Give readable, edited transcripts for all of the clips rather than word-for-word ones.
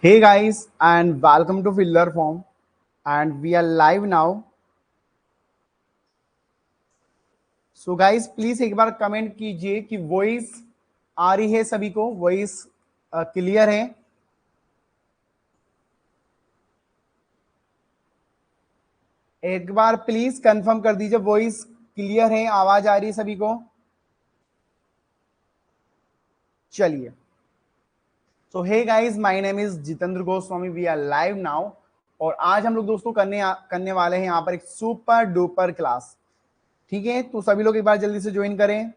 Hey guys, and welcome to Filler Form. And we are live now. So guys, please एक बार comment कीजिए कि voice आ रही है सभी को, वॉइस क्लियर है। एक बार प्लीज कंफर्म कर दीजिए वॉइस क्लियर है, आवाज आ रही है सभी को। चलिए। So hey guys, my name is Jitendra Goswami, we are live now. और आज हम लोग दोस्तों करने वाले हैं यहाँ पर एक सुपर डुपर क्लास। ठीक है, तो सभी लोग एक बार जल्दी से ज्वाइन करें।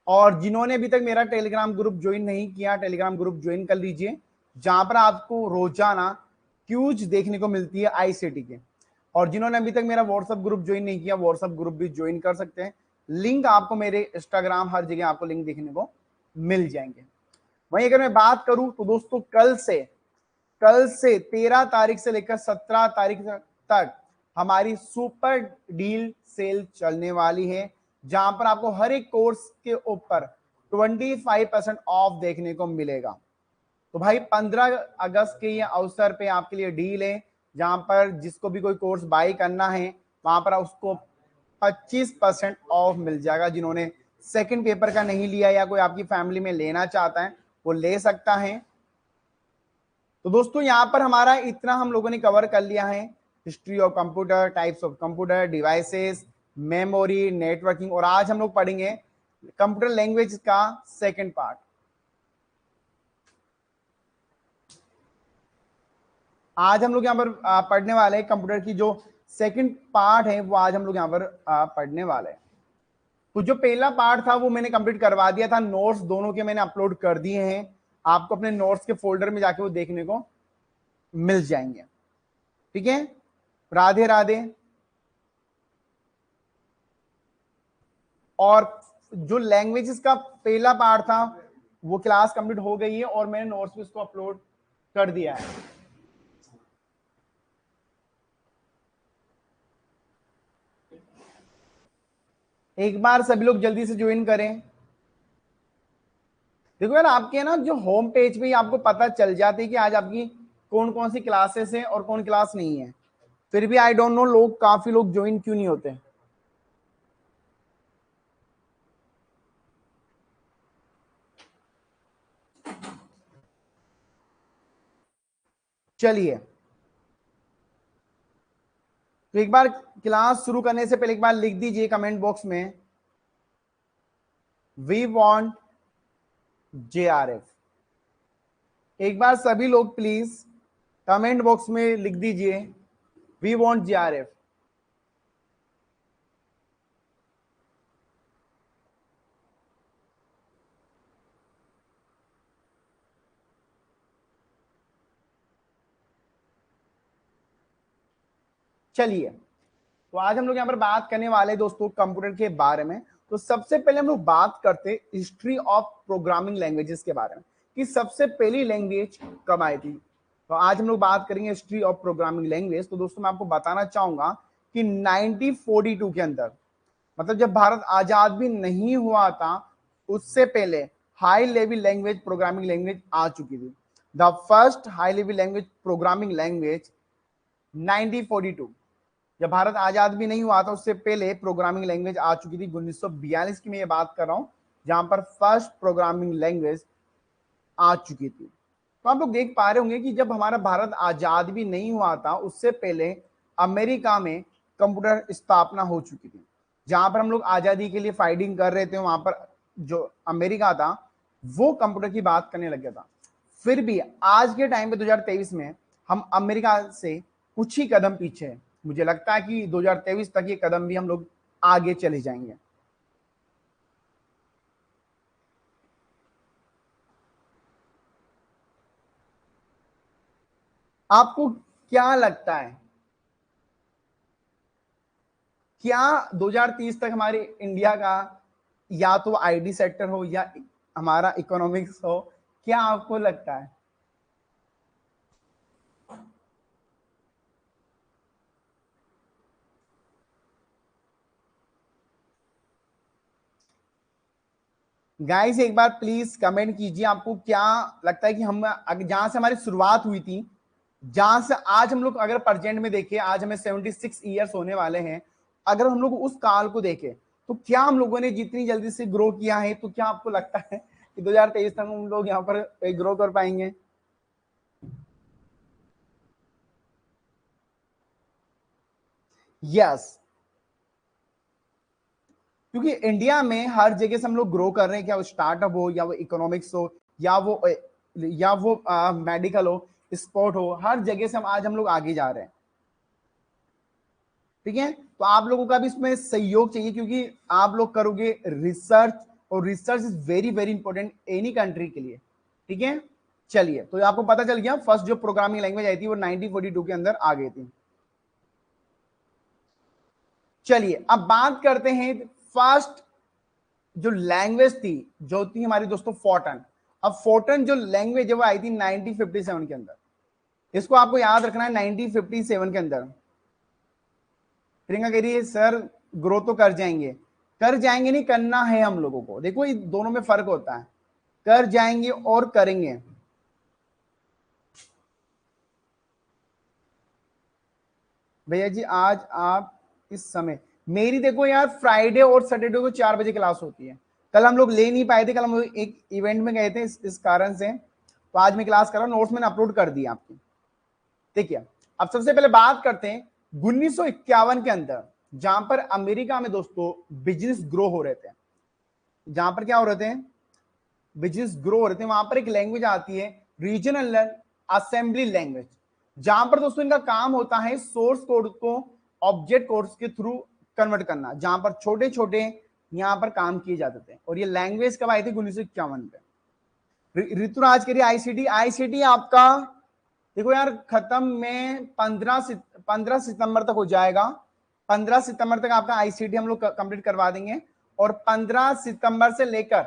और जिन्होंने अभी तक मेरा टेलीग्राम ग्रुप ज्वाइन नहीं किया, टेलीग्राम ग्रुप ज्वाइन कर लीजिए, जहां पर आपको रोजाना क्यूज देखने को मिलती है आईसीटी के। और जिन्होंने अभी तक मेरा व्हाट्सएप ग्रुप ज्वाइन नहीं किया, व्हाट्सएप ग्रुप भी ज्वाइन कर सकते हैं। लिंक आपको मेरे इंस्टाग्राम, हर जगह आपको लिंक देखने को मिल जाएंगे। वहीं अगर मैं बात करूं तो दोस्तों, कल से 13 तारीख से लेकर 17 तारीख तक हमारी सुपर डील सेल चलने वाली है, जहां पर आपको हर एक कोर्स के ऊपर 25% ऑफ देखने को मिलेगा। तो भाई 15 अगस्त के ये अवसर पे आपके लिए डील है, जहां पर जिसको भी कोई कोर्स बाय करना है वहां पर उसको 25% ऑफ मिल जाएगा। जिन्होंने सेकंड पेपर का नहीं लिया या कोई आपकी फैमिली में लेना चाहता है वो ले सकता है। तो दोस्तों, यहां पर हमारा इतना हम लोगों ने कवर कर लिया है। History of computer, types of computer, devices, memory, networking. और आज हम लोग पढ़ेंगे कंप्यूटर लैंग्वेज का सेकंड पार्ट। आज हम लोग यहाँ पर पढ़ने वाले हैं कंप्यूटर की जो सेकंड पार्ट है, वो आज हम लोग यहाँ पर पढ़ने वाले हैं। तो जो पहला पार्ट था वो मैंने कंप्लीट करवा दिया था, नोट्स दोनों के मैंने अपलोड कर दिए हैं। आपको अपने नोट्स के फोल्डर में जाके वो देखने को मिल जाएंगे। ठीक है, राधे राधे। और जो लैंग्वेजेस का पहला पार्ट था वो क्लास कंप्लीट हो गई है और मैंने नोट्स भी उसको अपलोड कर दिया है। एक बार सभी लोग जल्दी से ज्वाइन करें। देखो यार, आपके ना जो होम पेज पे ही आपको पता चल जाती है कि आज आपकी कौन कौन सी क्लासेस है और कौन क्लास नहीं है। फिर भी आई डोंट नो लोग, काफी लोग ज्वाइन क्यों नहीं होते। चलिए, तो एक बार क्लास शुरू करने से पहले एक बार लिख दीजिए कमेंट बॉक्स में, वी वांट जेआरएफ। एक बार सभी लोग प्लीज कमेंट बॉक्स में लिख दीजिए, वी वांट जेआरएफ। चलिए, तो आज हम लोग यहाँ पर बात करने वाले हैं दोस्तों कंप्यूटर के बारे में। तो सबसे पहले हम लोग बात करते हैं हिस्ट्री ऑफ प्रोग्रामिंग लैंग्वेजेस के बारे में, कि सबसे पहली लैंग्वेज कब आई थी। तो आज हम लोग बात करेंगे हिस्ट्री ऑफ प्रोग्रामिंग लैंग्वेज। तो दोस्तों, मैं आपको बताना चाहूंगा कि 1942 के अंदर, मतलब जब भारत आजाद भी नहीं हुआ था, उससे पहले high level language programming language आ चुकी थी। The first high level language programming language 1942, जब भारत आजाद भी नहीं हुआ था उससे पहले प्रोग्रामिंग लैंग्वेज आ चुकी थी। 1942 की मैं ये बात कर रहा हूं, जहां पर फर्स्ट प्रोग्रामिंग लैंग्वेज आ चुकी थी। तो आप लोग देख पा रहे होंगे कि जब हमारा भारत आजाद भी नहीं हुआ था उससे पहले अमेरिका में कंप्यूटर स्थापना हो चुकी थी। जहां पर हम लोग आजादी के लिए फाइटिंग कर रहे थे, वहां पर जो अमेरिका था वो कंप्यूटर की बात करने लग गया था। फिर भी आज के टाइम पे 2023 में हम अमेरिका से कुछ ही कदम पीछे हैं। मुझे लगता है कि 2023 तक ये कदम भी हम लोग आगे चले जाएंगे। आपको क्या लगता है, क्या 2030 तक हमारे इंडिया का या तो आईटी सेक्टर हो या हमारा इकोनॉमिक्स हो, क्या आपको लगता है? गाइस एक बार प्लीज कमेंट कीजिए, आपको क्या लगता है कि हम जहां से हमारी शुरुआत हुई थी, जहां से आज हम लोग अगर प्रेजेंट में देखें, आज हमें 76 ईयर्स होने वाले हैं, अगर हम लोग उस काल को देखें तो क्या हम लोगों ने जितनी जल्दी से ग्रो किया है, तो क्या आपको लगता है कि 2023 तक हम लोग यहाँ पर ग्रो कर पाएंगे? यस, क्योंकि इंडिया में हर जगह से हम लोग ग्रो कर रहे हैं, क्या वो स्टार्टअप हो या वो इकोनॉमिक्स हो या वो मेडिकल हो, स्पोर्ट हो, हर जगह से हम लोग आगे जा रहे हैं। ठीक है, तो आप लोगों का भी इसमें सहयोग चाहिए, क्योंकि आप लोग करोगे रिसर्च, और research is very very important any country के लिए। ठीक है, चलिए, तो आपको पता चल गया फर्स्ट जो प्रोग्रामिंग लैंग्वेज आई थी वो 1942 के अंदर आ गई थी। चलिए अब बात करते हैं फर्स्ट जो लैंग्वेज थी, जो थी हमारी दोस्तों फोर्टन। अब फोर्टन जो लैंग्वेज है वो आई थी 1957 के अंदर। इसको आपको याद रखना है, 1957 के अंदर। प्रियंका कह रही है सर ग्रो तो कर जाएंगे, कर जाएंगे नहीं, करना है हम लोगों को। देखो ये दोनों में फर्क होता है, कर जाएंगे और करेंगे। भैया जी आज आप इस समय, मेरी देखो यार फ्राइडे और सैटरडे को 4 बजे क्लास होती है। कल हम लोग ले नहीं पाए थे, कल हम लोग एक इवेंट में गए थे, इस कारण से, तो आज मैं क्लास कर रहा हूँ, नोट्स मैंने अपलोड कर दिया आपकी। देखिए अब सबसे पहले बात करते हैं 1951 के अंदर, जहां पर अमेरिका में दोस्तों बिजनेस ग्रो हो रहे थे। जहां पर क्या हो रहे थे, बिजनेस ग्रो हो रहे थे, वहां पर एक लैंग्वेज आती है रीजनल असेंबली लैंग्वेज, जहां पर दोस्तों इनका काम होता है सोर्स कोड को ऑब्जेक्ट कोड्स के थ्रू कन्वर्ट करना, जहां पर छोटे छोटे यहां पर काम किए जाते थे। और ये लैंग्वेज कब आई थी? 1951 पे। ऋतुराज के लिए आईसीटी, आईसीटी आपका देखो यार खत्म में 15 सितंबर तक हो जाएगा। 15 सितंबर तक आपका आईसीटी हम लोग कंप्लीट करवा देंगे, और 15 सितंबर से लेकर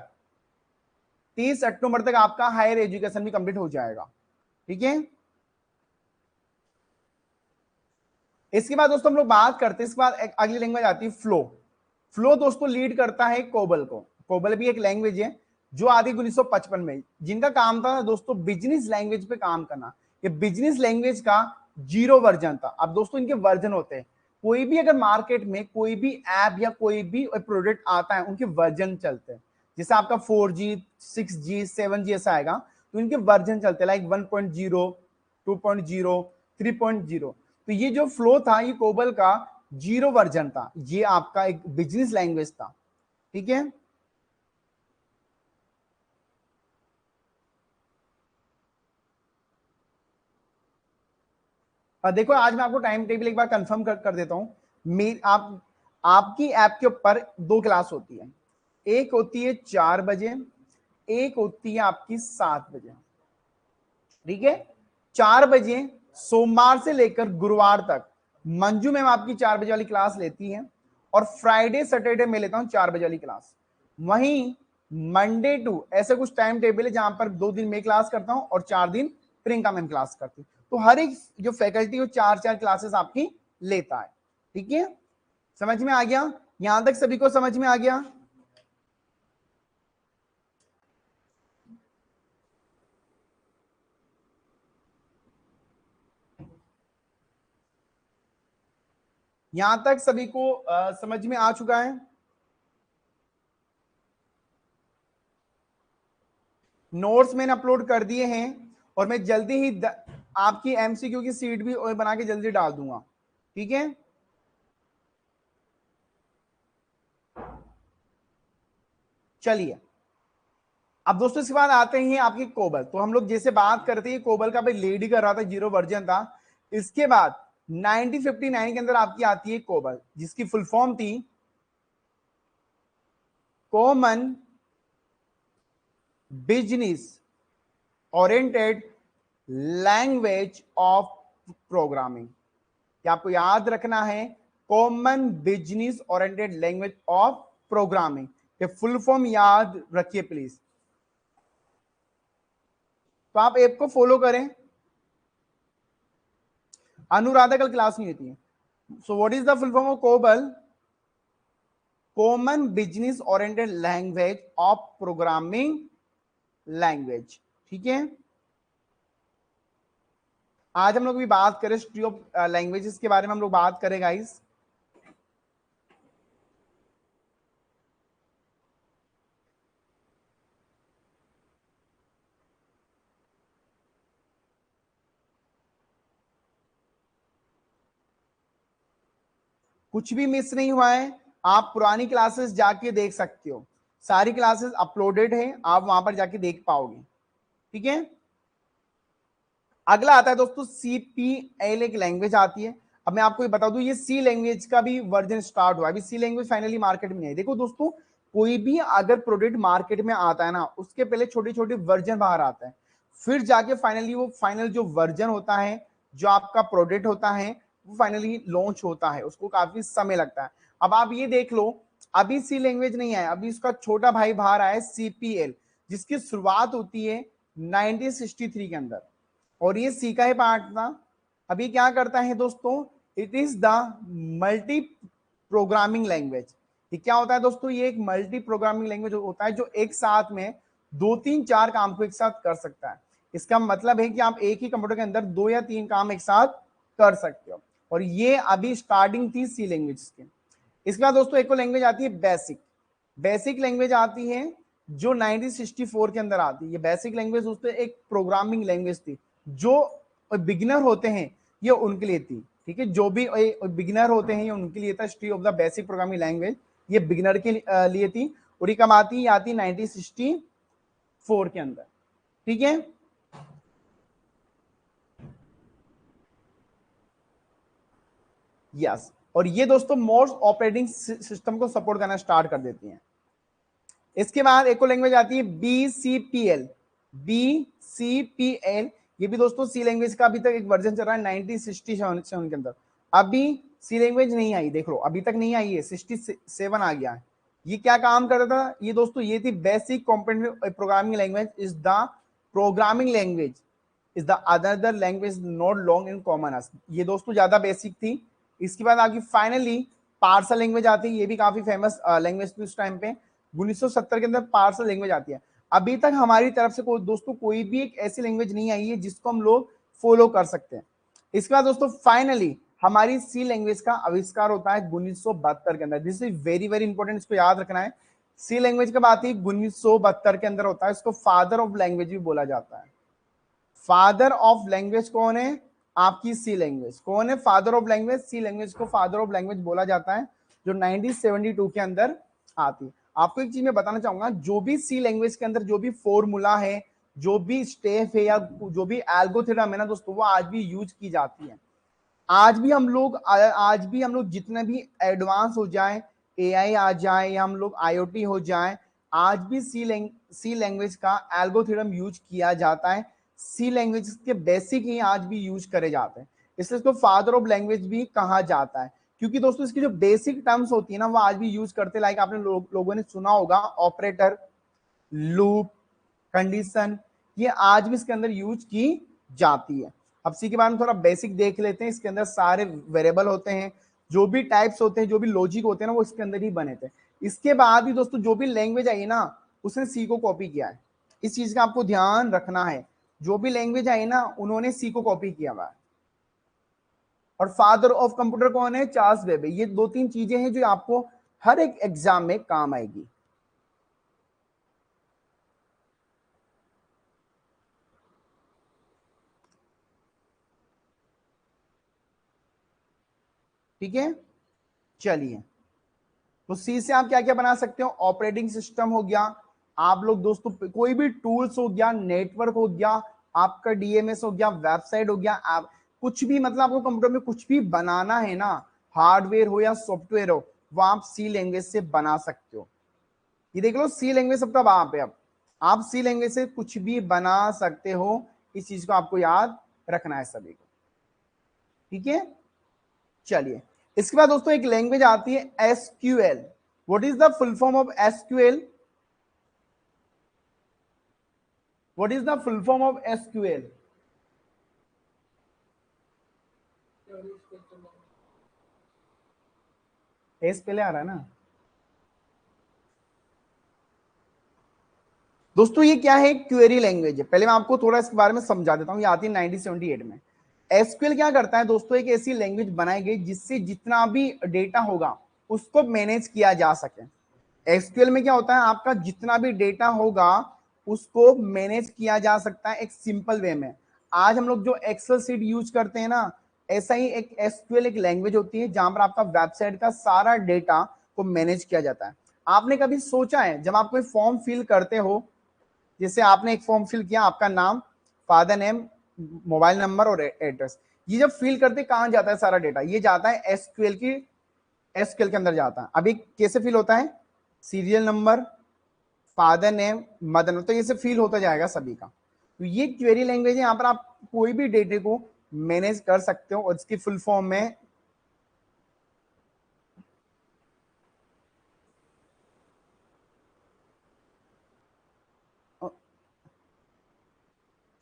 30 अक्टूबर तक आपका हायर एजुकेशन भी कंप्लीट हो जाएगा। ठीक है, इसके बाद दोस्तों हम लोग बात करते हैं, इसके बाद एक अगली लैंग्वेज आती है फ्लो। फ्लो दोस्तों लीड करता है कोबल को। कोबल भी एक लैंग्वेज है जो आती है 1955 में, जिनका काम था दोस्तों बिजनेस लैंग्वेज पे काम करना। ये बिजनेस लैंग्वेज का 0 वर्जन था। अब दोस्तों इनके वर्जन होते हैं, कोई भी अगर मार्केट में कोई भी ऐप या कोई भी प्रोडक्ट आता है, उनके वर्जन चलते हैं। जैसे आपका 4G 6G 7G ऐसा आएगा, तो इनके वर्जन चलते हैं, लाइक 1.0 2.0 3.0। तो ये जो फ्लो था ये कोबल का 0 वर्जन था, ये आपका एक बिजनेस लैंग्वेज था। ठीक है, देखो आज मैं आपको टाइम टेबल एक बार कंफर्म कर देता हूं। आपकी ऐप के ऊपर 2 क्लास होती है, एक होती है 4 बजे, एक होती है आपकी 7 बजे। ठीक है, 4 बजे सोमवार से लेकर गुरुवार तक मंजू मैम आपकी 4 बजे वाली क्लास लेती है, और फ्राइडे सैटरडे में लेता हूं 4 बजे वाली क्लास। वहीं मंडे टू ऐसे कुछ टाइम टेबल है जहां पर 2 दिन मैं क्लास करता हूं और 4 दिन प्रियंका मैम क्लास करती है। तो हर एक जो फैकल्टी वो 4 क्लासेस आपकी लेता है। ठीक है, समझ में आ गया? यहां तक सभी को समझ में आ गया? यहां तक सभी को समझ में आ चुका है? नोट्स मैंने अपलोड कर दिए हैं, और मैं जल्दी ही आपकी एमसीक्यू की सीट भी बना के जल्दी डाल दूंगा। ठीक है, चलिए अब दोस्तों इसके बाद आते हैं आपकी कोबल। तो हम लोग जैसे बात करते हैं कोबल का भाई लीड ही कर रहा था, 0 वर्जन था। इसके बाद 1959 के अंदर आपकी आती है कोबल, जिसकी फुल फॉर्म थी common business oriented language of programming. क्या आपको याद रखना है? Common business oriented language of programming, ये फुल फॉर्म याद रखिए प्लीज। तो आप ऐप को फॉलो करें। अनुराधा कल क्लास नहीं होती है। So what is the full form of COBOL? Common business oriented language of programming language. ठीक है, आज हम लोग भी बात करें हिस्ट्री ऑफ लैंग्वेजेस के बारे में हम लोग बात करें गाइस। कुछ भी मिस नहीं हुआ है, आप पुरानी क्लासेस जाके देख सकते हो, सारी क्लासेस अपलोडेड है, आप वहां पर जाके देख पाओगे। ठीक है, अगला आता है दोस्तों CPL, एक लैंग्वेज आती है। अब मैं आपको ये बता दूं, ये सी लैंग्वेज का भी वर्जन स्टार्ट हुआ है, अभी सी लैंग्वेज फाइनली मार्केट में है। देखो दोस्तों, कोई भी अगर प्रोडक्ट मार्केट में आता है ना, उसके पहले छोटे छोटे वर्जन बाहर आता है, फिर जाके फाइनली वो फाइनल जो वर्जन होता है, जो आपका प्रोडक्ट होता है, वो फाइनली लॉन्च होता है, उसको काफी समय लगता है। अब आप ये देख लो, अभी सी लैंग्वेज नहीं आया, अभी इसका छोटा भाई बाहर आया है CPL, जिसकी शुरुआत होती है 1963 के अंदर, और ये सी का ही पार्ट था। अभी क्या करता है दोस्तों, it is the multi programming language. ये क्या होता है दोस्तों, ये एक मल्टी प्रोग्रामिंग लैंग्वेज होता है जो एक साथ में 2 3 4 काम को एक साथ कर सकता है। इसका मतलब है कि आप एक ही कंप्यूटर के अंदर 2 या 3 काम एक साथ कर सकते हो, और ये अभी स्टार्टिंग थी सी लैंग्वेज की। इसके बाद दोस्तों एक और लैंग्वेज आती है बेसिक। बेसिक लैंग्वेज आती है जो 1964 के अंदर आती है। ये बेसिक लैंग्वेज दोस्तों एक प्रोग्रामिंग लैंग्वेज थी, जो बिगिनर होते हैं ये उनके लिए थी। ठीक है, जो भी बिगिनर होते हैं ये उनके लिए था, history of the basic programming language ये बिगिनर के लिए थी। और ये कब आती है, आती 1964 के अंदर। ठीक है, यस, और ये दोस्तों मोस्ट ऑपरेटिंग सिस्टम को सपोर्ट करना स्टार्ट कर देती हैं। इसके बाद एक और लैंग्वेज आती है BCPL। BCPL ये भी दोस्तों सी लैंग्वेज का अभी तक एक वर्जन चल रहा है 1967 के अंदर। अभी सी लैंग्वेज नहीं आई, देख लो अभी तक नहीं आई है, 67 आ गया है। ये क्या काम करता था ये दोस्तों, ये थी basic component programming language is the programming language is the other language not long in common. ये दोस्तों ज्यादा बेसिक थी। इसके बाद आगे फाइनली पार्सल लैंग्वेज आती है, ये भी काफी फेमस लैंग्वेज थी उस टाइम पे। 1970 के अंदर पार्सल लैंग्वेज आती है। अभी तक हमारी तरफ से कोई दोस्तों कोई भी एक ऐसी लैंग्वेज नहीं आई है जिसको हम लोग फॉलो कर सकते हैं। इसके बाद दोस्तों फाइनली हमारी सी लैंग्वेज का आविष्कार होता है 1972 के अंदर। This is very very important, इसको याद रखना है। सी लैंग्वेज का बात ही 1972 के अंदर होता है। इसको फादर ऑफ लैंग्वेज भी बोला जाता है। फादर ऑफ लैंग्वेज कौन है, आपकी सी लैंग्वेज। कौन है father of language, C language को फादर ऑफ लैंग्वेज बोला जाता है, जो 1972 के अंदर आती है। आपको एक चीज मैं बताना चाहूंगा, जो भी सी लैंग्वेज के अंदर जो भी फॉर्मूला है, जो भी स्टेप है, या जो भी एल्गोरिथम है ना दोस्तों, वो आज भी यूज की जाती है। आज भी हम लोग जितने भी एडवांस हो जाए, AI आ जाए, या हम लोग IoT हो जाए, आज भी सी लैंग्वेज का एल्गोरिथम यूज किया जाता है। सी लैंग्वेज के बेसिक ही आज भी यूज करे जाते हैं, इसलिए इसको फादर ऑफ लैंग्वेज भी कहा जाता है। क्योंकि दोस्तों इसकी जो बेसिक टर्म्स होती है ना, वो आज भी यूज करते। लाइक आपने लोगों ने सुना होगा ऑपरेटर, लूप, कंडीशन, ये आज भी इसके अंदर यूज की जाती है। अब सी के बारे में थोड़ा बेसिक देख लेते हैं। इसके अंदर सारे वेरिएबल होते हैं, जो भी टाइप्स होते हैं, जो भी लॉजिक होते हैं ना, वो इसके अंदर ही बने थे। इसके बाद भी दोस्तों जो भी लैंग्वेज आई ना, उसने सी को कॉपी किया है। इस चीज का आपको ध्यान रखना है, जो भी लैंग्वेज आई ना, उन्होंने सी को कॉपी किया हुआ है। और फादर ऑफ कंप्यूटर कौन है, चार्ल्स बेबे। ये 2 3 चीजें हैं जो आपको हर एक एग्जाम में काम आएगी। ठीक है, चलिए, तो सी से आप क्या क्या बना सकते हो, ऑपरेटिंग सिस्टम हो गया, आप लोग दोस्तों कोई भी टूल्स हो गया, नेटवर्क हो गया, आपका DMS हो गया, वेबसाइट हो गया, आप कुछ भी, मतलब आपको कंप्यूटर में कुछ भी बनाना है ना, हार्डवेयर हो या सॉफ्टवेयर हो, वो आप सी लैंग्वेज से बना सकते हो। ये देख लो, सी लैंग्वेज सबका वहां पे। अब आप सी लैंग्वेज से कुछ भी बना सकते हो, इस चीज को आपको याद रखना है सभी को। ठीक है, चलिए, इसके बाद दोस्तों एक लैंग्वेज आती है SQL। What is the full form of SQL? What is the full form of SQL? S पहले आ रहा है ना, दोस्तों ये क्या है, क्वेरी लैंग्वेज है। पहले मैं आपको थोड़ा इसके बारे में समझा देता हूँ। ये आती है 1978 में। एसक्यूएल क्या करता है दोस्तों, एक ऐसी लैंग्वेज बनाई गई जिससे जितना भी डेटा होगा उसको मैनेज किया जा सके। एसक्यूएल में क्या होता है, आपका जितना भी डेटा होगा उसको मैनेज किया जा सकता है एक सिंपल वे में। आज हम लोग जो एक्सेल सीट यूज करते हैं ना, ऐसा ही एक एसक्यूएल एक लैंग्वेज होती है जहां पर आपका वेबसाइट का सारा डेटा को मैनेज किया जाता है। आपने कभी सोचा है जब आप कोई फॉर्म फिल करते हो, जैसे आपने एक फॉर्म फिल किया, आपका नाम, फादर नेम, मोबाइल नंबर और एड्रेस, ये जब फिल करते कहां जाता है सारा डेटा, ये जाता है एसक्यूएल की, एसक्यूएल के अंदर जाता है। अभी कैसे फिल होता है, serial number, father name, mother name, तो ये सब फिल होता जाएगा सभी का। तो ये क्वेरी लैंग्वेज है, यहां पर आप कोई भी डेटे को मैनेज कर सकते हो। और इसकी फुल फॉर्म में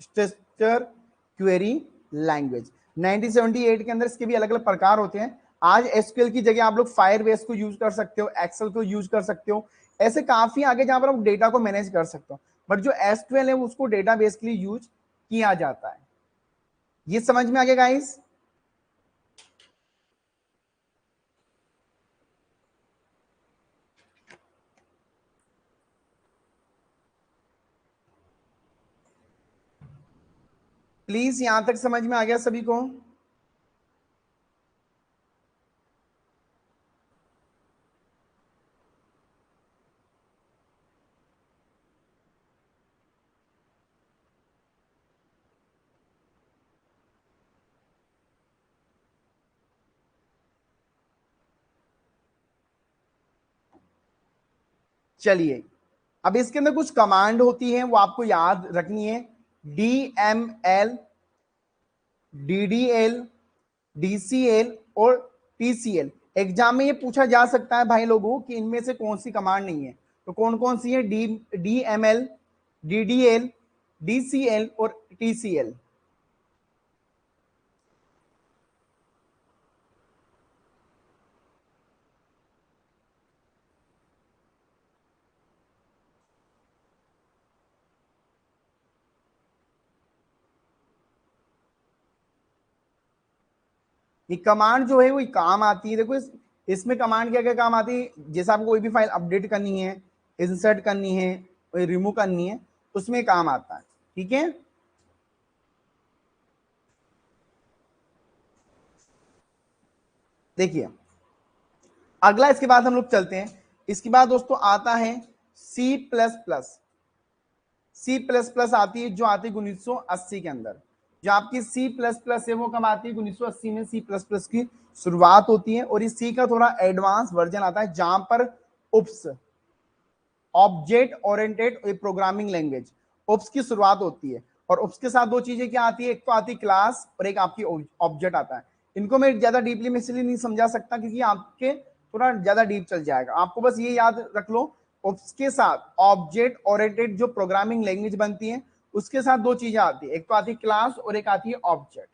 स्ट्रक्चर क्वेरी लैंग्वेज 1978 के अंदर इसके भी अलग अलग प्रकार होते हैं। आज एसक्यूएल की जगह आप लोग फायरबेस को यूज कर सकते हो, एक्सेल को यूज कर सकते हो, ऐसे काफी आगे जहां पर आप डेटा को मैनेज कर सकते हो। बट जो एसक्यूएल है उसको डेटाबेस के लिए यूज किया जाता है। ये समझ में आ गया गाइस? प्लीज यहां तक समझ में आ गया सभी को? चलिए, अब इसके अंदर कुछ कमांड होती है वो आपको याद रखनी है। DML, DDL, DCL और TCL। एग्जाम में ये पूछा जा सकता है भाई लोगों कि इनमें से कौन सी कमांड नहीं है, तो कौन कौन सी है, DML, DDL, DCL और TCL। ये कमांड जो है वो काम आती है। देखो इसमें कमांड क्या क्या काम आती है, जैसे आपको कोई भी फाइल अपडेट करनी है, इंसर्ट करनी है, रिमूव करनी है, उसमें काम आता है। ठीक है, देखिए अगला इसके बाद हम लोग चलते हैं। इसके बाद दोस्तों आता है C plus plus. C plus plus आती है, जो आती है 1980 के अंदर। जो आपकी सी प्लस प्लस है वो कब आती है, 1980 में सी प्लस प्लस की शुरुआत होती है। और इस सी का थोड़ा एडवांस वर्जन आता है जहां पर उप्स, ऑब्जेक्ट ओरिएंटेड प्रोग्रामिंग लैंग्वेज, उप्स की शुरुआत होती है। और उप्स के साथ दो चीजें क्या आती है, एक तो आती है क्लास और एक आपकी ऑब्जेक्ट आता है। इनको मैं ज्यादा डीपली में इसलिए नहीं समझा सकता क्योंकि आपके थोड़ा ज्यादा डीप चल जाएगा। आपको बस ये याद रख लो, उप्स के साथ ऑब्जेक्ट ओरिएंटेड जो प्रोग्रामिंग लैंग्वेज बनती है उसके साथ दो चीजें आती है, एक तो आती है क्लास और एक आती है ऑब्जेक्ट।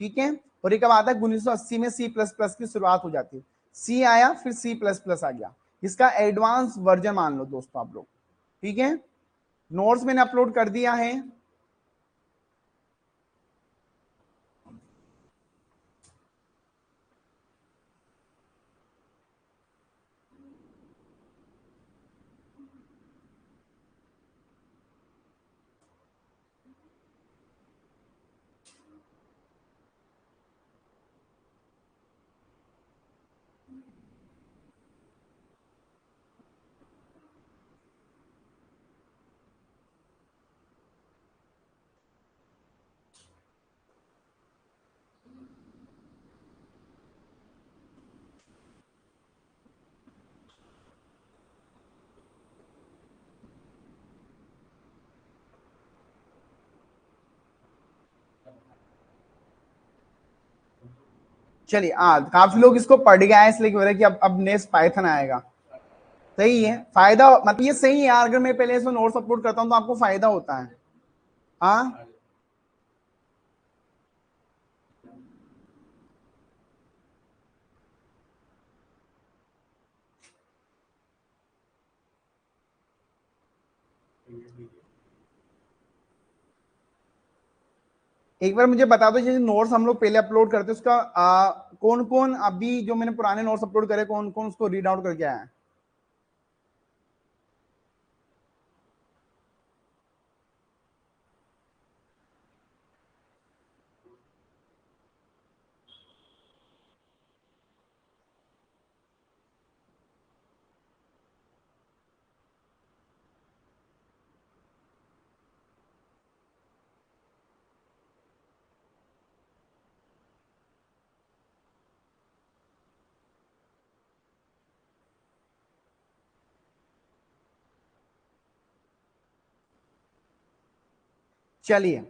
ठीक है, और एक अब आता है 1980 में सी प्लस प्लस की शुरुआत हो जाती है। सी आया, फिर सी प्लस प्लस आ गया, इसका एडवांस वर्जन मान लो दोस्तों आप लोग। ठीक है, नोट्स मैंने अपलोड कर दिया है। चलिए, काफी लोग इसको पढ़ गए हैं इसलिए बोल रहे कि अब नेक्स्ट पाइथन आएगा। सही है, फायदा मतलब ये सही है यार, अगर मैं पहले इसमें नोट्स अपलोड करता हूँ तो आपको फायदा होता है। हाँ, एक बार मुझे बता दो, जैसे नोट्स हम लोग पहले अपलोड करते हैं उसका कौन कौन अभी जो मैंने पुराने नोट्स अपलोड करे कौन कौन उसको रीड आउट करके आया है? चलिए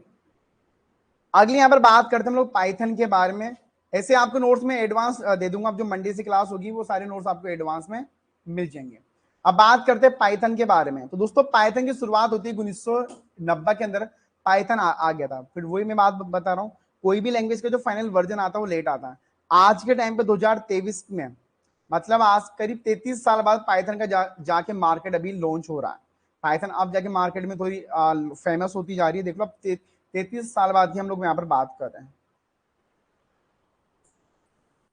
अगली यहाँ पर बात करते हैं हम लोग पाइथन के बारे में। ऐसे आपको नोट्स में एडवांस दे दूंगा, अब जो मंडे से क्लास होगी वो सारे नोट्स आपको एडवांस में मिल जाएंगे। अब बात करते हैं पाइथन के बारे में। तो दोस्तों पाइथन की शुरुआत होती है 1990 के अंदर पाइथन आ गया था। फिर वही मैं बात बता रहा हूँ, कोई भी लैंग्वेज का जो फाइनल वर्जन आता है वो लेट आता है। आज के टाइम पे 2023 में, मतलब आज करीब 33 साल बाद पाइथन का जाके मार्केट अभी लॉन्च हो रहा है। पाइथन अब जाके मार्केट में थोड़ी फेमस होती जा रही है। देख लो अब 33 साल बाद ही हम लोग यहाँ पर बात कर रहे हैं।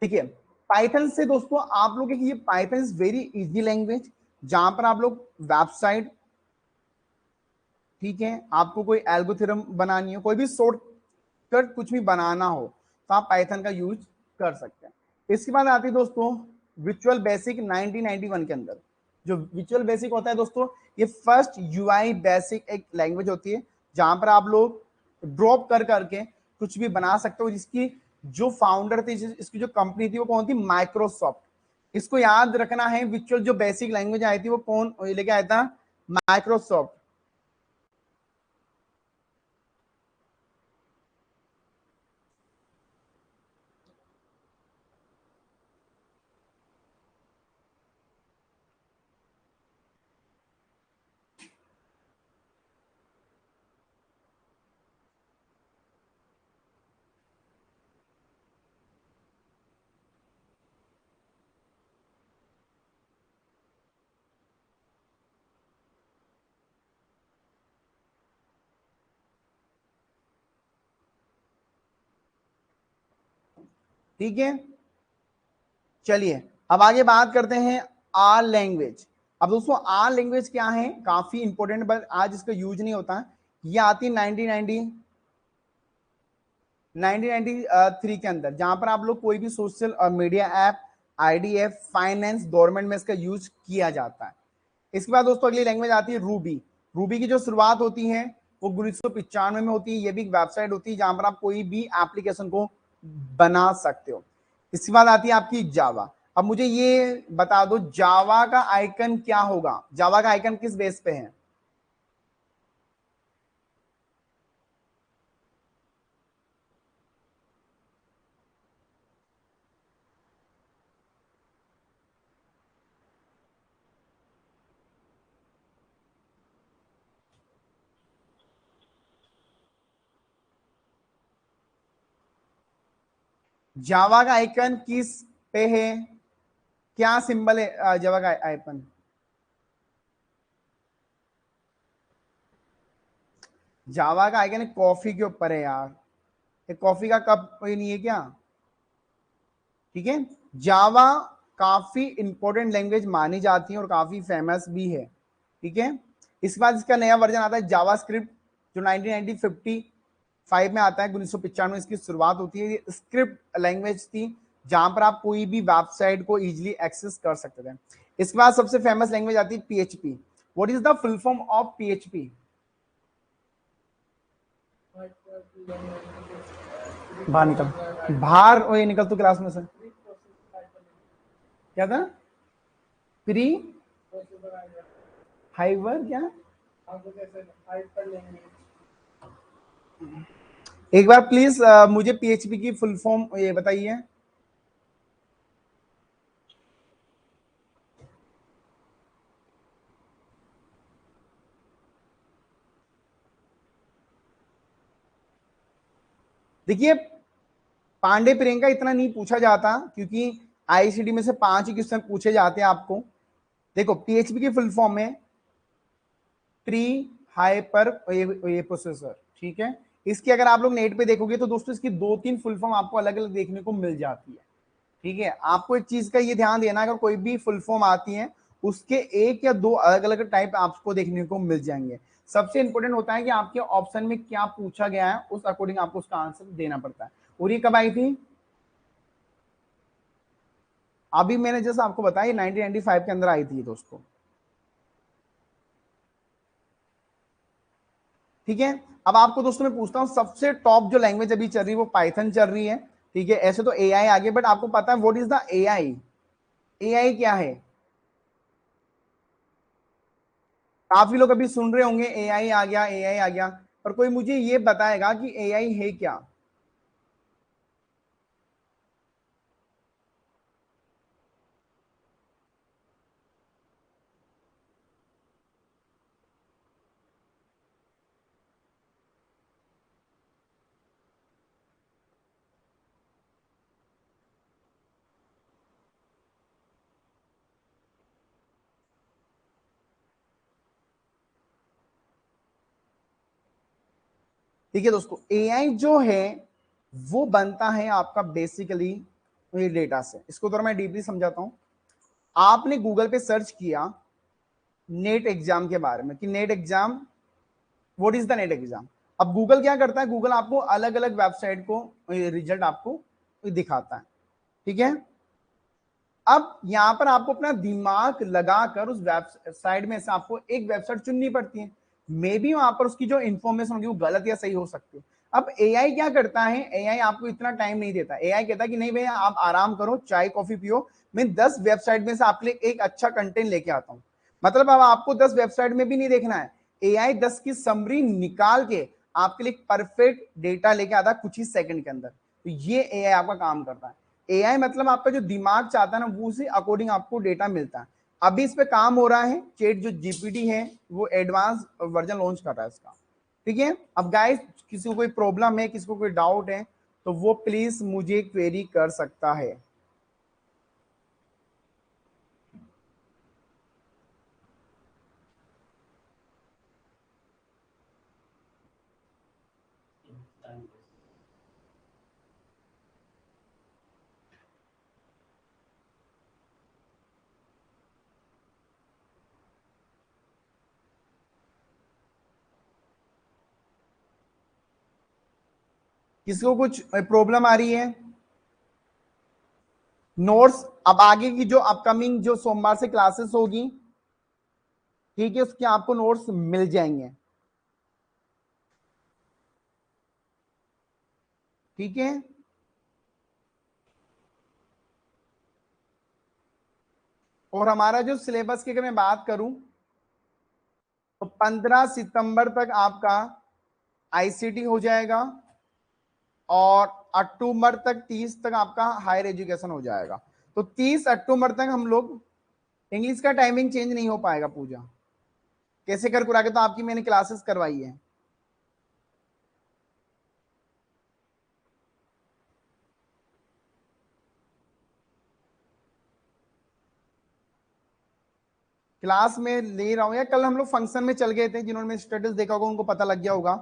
ठीक है, पाइथन से दोस्तों आप लोग ये Python is very easy language, जहां पर आप लोग वेबसाइट, ठीक है, आपको कोई एल्गोरिथम बनानी हो, कोई भी शॉर्टकट कुछ भी बनाना हो तो आप पाइथन का यूज कर सकते हैं। इसके बाद आती है दोस्तों विजुअल बेसिक 1991 के अंदर। जो विजुअल बेसिक होता है दोस्तों, ये फर्स्ट यूआई बेसिक एक लैंग्वेज होती है जहां पर आप लोग ड्रॉप कर करके कुछ भी बना सकते हो। जिसकी जो फाउंडर थे, इसकी जो कंपनी थी वो कौन थी? माइक्रोसॉफ्ट। इसको याद रखना है, विजुअल जो बेसिक लैंग्वेज आई थी वो कौन लेके आया था? माइक्रोसॉफ्ट। ठीक है, चलिए अब आगे बात करते हैं आर लैंग्वेज। अब दोस्तों आर लैंग्वेज क्या है? काफी इंपॉर्टेंट, बट आज इसका यूज नहीं होता है। ये आती है 1993 के अंदर, जहां पर आप लोग कोई भी social media app, IDF, finance, government में इसका यूज किया जाता है। इसके बाद दोस्तों अगली लैंग्वेज आती है रूबी। रूबी की जो शुरुआत होती है वो 1995 में होती है। ये भी एक वेबसाइट होती है जहां पर आप कोई भी एप्लीकेशन को बना सकते हो। इसके बाद आती है आपकी जावा। अब मुझे ये बता दो जावा का आइकन क्या होगा? जावा का आइकन किस बेस पे है? जावा का आइकन किस पे है? क्या सिंबल है जावा का आइकन? जावा का आइकन कॉफी के ऊपर है यार। एक कॉफी का कप कोई नहीं है क्या? ठीक है, जावा काफी इंपॉर्टेंट लैंग्वेज मानी जाती है और काफी फेमस भी है। ठीक है, इसके बाद इसका नया वर्जन आता है जावा स्क्रिप्ट, जो 1955 में आता है। 1995 में इसकी शुरुआत होती है। ये स्क्रिप्ट लैंग्वेज थी जहां पर आप कोई भी वेबसाइट को इजीली एक्सेस कर सकते थे। इसके बाद सबसे फेमस लैंग्वेज आती है PHP. What is the full form of PHP? बाहर निकल, बाहर, और ये निकल तू क्लास में से। क्या था? प्री हाइवर क्या? एक बार प्लीज मुझे पीएचपी की फुल फॉर्म ये बताइए। देखिए पांडे प्रियंका इतना नहीं पूछा जाता, क्योंकि आईसीडी में से 5 ही क्वेश्चन पूछे जाते हैं आपको। देखो पीएचपी की फुल फॉर्म है प्री हाइपर ये प्रोसेसर, ठीक है। इसकी अगर आप लोग नेट पे देखोगे तो दोस्तों इसकी 2-3 फुल फॉर्म आपको अलग अलग देखने को मिल जाती है, ठीक है। आपको एक चीज का ये ध्यान देना, अगर कोई भी फुल फॉर्म आती है उसके एक या दो अलग अलग टाइप आपको देखने को मिल जाएंगे। सबसे इंपॉर्टेंट होता है कि आपके ऑप्शन में क्या पूछा गया है उस अकॉर्डिंग आपको उसका आंसर देना पड़ता है। और ये कब आई थी? अभी मैंने जैसे आपको बताया 1995 के अंदर आई थी दोस्तों, ठीक है। अब आपको दोस्तों मैं पूछता हूं, सबसे टॉप जो लैंग्वेज अभी चल रही है वो पाइथन चल रही है, ठीक है। ऐसे तो एआई आगे, बट आपको पता है what is the AI? AI क्या है? काफी लोग अभी सुन रहे होंगे एआई आ गया, एआई आ गया, पर कोई मुझे ये बताएगा कि एआई है क्या? ठीक है दोस्तों, एआई जो है वो बनता है आपका बेसिकली ये डेटा से। इसको थोड़ा मैं डीपली समझाता हूं। आपने गूगल पे सर्च किया नेट एग्जाम के बारे में कि net exam, what is the net exam. अब गूगल क्या करता है, गूगल आपको अलग अलग वेबसाइट को रिजल्ट आपको दिखाता है, ठीक है। अब यहां पर आपको अपना दिमाग लगाकर उस वेबसाइट में से आपको एक वेबसाइट चुननी पड़ती है। मे बी वहां पर उसकी जो इंफॉर्मेशन होगी वो गलत या सही हो सकती है। अब एआई क्या करता है, एआई आपको इतना टाइम नहीं देता। एआई कहता है कि नहीं भैया आप आराम करो, चाय कॉफी पियो, मैं 10 वेबसाइट में से आपके लिए एक अच्छा कंटेंट लेके आता हूं। मतलब अब आपको 10 वेबसाइट में भी नहीं देखना है, एआई 10 की समरी निकाल के आपके लिए परफेक्ट डेटा लेके आता है कुछ ही सेकंड के अंदर। तो ये एआई आपका काम करता है। एआई मतलब आपका जो दिमाग चाहता है ना वो उसी अकॉर्डिंग आपको डेटा मिलता है। अभी इस पे काम हो रहा है, चैट जो जीपीटी है वो एडवांस वर्जन लॉन्च कर रहा है इसका, ठीक है। अब गाइस किसी को कोई प्रॉब्लम है, किसी को कोई डाउट है तो वो प्लीज मुझे क्वेरी कर सकता है। किसी को कुछ प्रॉब्लम आ रही है? नोट्स अब आगे की जो अपकमिंग जो सोमवार से क्लासेस होगी, ठीक है, उसके आपको नोट्स मिल जाएंगे, ठीक है। और हमारा जो सिलेबस की अगर मैं बात करूं तो 15 सितंबर तक आपका आईसीटी हो जाएगा और अक्टूबर तक 30 तक आपका हायर एजुकेशन हो जाएगा। तो 30 अक्टूबर तक हम लोग, इंग्लिश का टाइमिंग चेंज नहीं हो पाएगा पूजा, कैसे कर कुरा के तो आपकी मैंने क्लासेस करवाई है। क्लास में ले रहा हूं, या कल हम लोग फंक्शन में चल गए थे, जिन्होंने मेरा स्टेटस देखा होगा उनको पता लग गया होगा।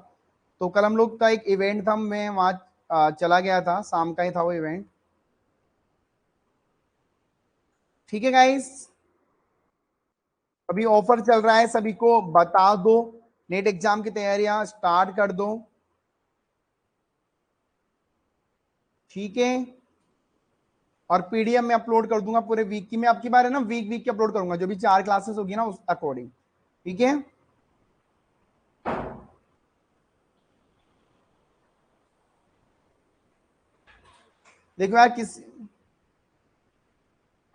तो कल हम लोग का एक इवेंट था, मैं वहां चला गया था, शाम का ही था वो इवेंट, ठीक है गाइस। अभी ऑफर चल रहा है, सभी को बता दो, नेट एग्जाम की तैयारियां स्टार्ट कर दो, ठीक है। और पीडीएफ में अपलोड कर दूंगा पूरे वीक की, मैं आपकी बार है ना वीक वीक की अपलोड करूंगा, जो भी 4 क्लासेस होगी ना उस अकॉर्डिंग, ठीक है। देखो यार किस,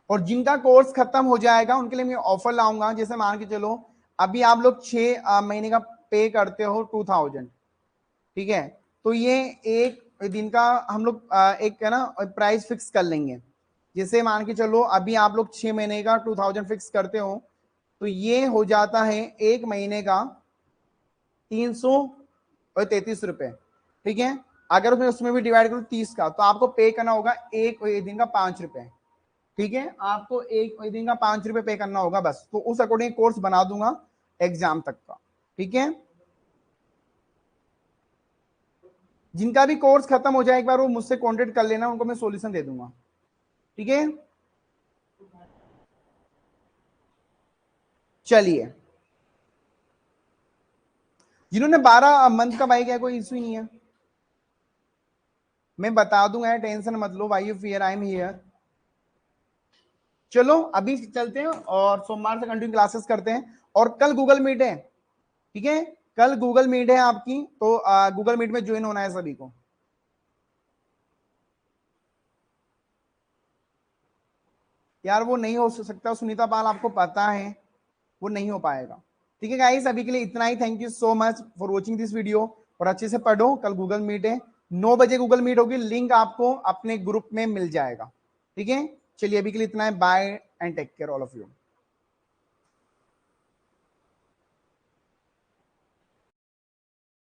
और जिनका कोर्स खत्म हो जाएगा उनके लिए मैं ऑफर लाऊंगा। जैसे मान के चलो अभी आप लोग 6 महीने का पे करते हो 2000, ठीक है। तो ये एक दिन का हम लोग एक है ना प्राइस फिक्स कर लेंगे। जैसे मान के चलो अभी आप लोग 6 महीने का 2000 फिक्स करते हो, तो ये हो जाता है एक महीने का 333 रुपए, ठीक है। अगर उसमें उसमें भी डिवाइड करो 30 का, तो आपको पे करना होगा एक दिन का 5 रुपए, ठीक है। आपको एक दिन का 5 रुपए पे करना होगा बस। तो उस अकॉर्डिंग कोर्स बना दूंगा एग्जाम तक का, ठीक है। जिनका भी कोर्स खत्म हो जाए एक बार वो मुझसे कांटेक्ट कर लेना, उनको मैं सॉल्यूशन दे दूंगा, ठीक है। चलिए, जिन्होंने 12 मंथ का भाई क्या कोई इशू ही नहीं है, मैं बता दूंगा, टेंशन मत लो, why you fear, I am here. चलो अभी चलते हैं और सोमवार से कंटिन्यू क्लासेस करते हैं, और कल गूगल मीट है, ठीक है, कल गूगल मीट है आपकी, तो गूगल मीट में ज्वाइन होना है सभी को। यार वो नहीं हो सकता सुनीता पाल, आपको पता है वो नहीं हो पाएगा, ठीक है गाइस, अभी के लिए इतना ही। Thank you so much for watching this video, और अच्छे से पढ़ो, कल गूगल मीट है, 9 बजे गूगल मीट होगी, लिंक आपको अपने ग्रुप में मिल जाएगा, ठीक है। चलिए अभी के लिए इतना है, bye and take care all of you.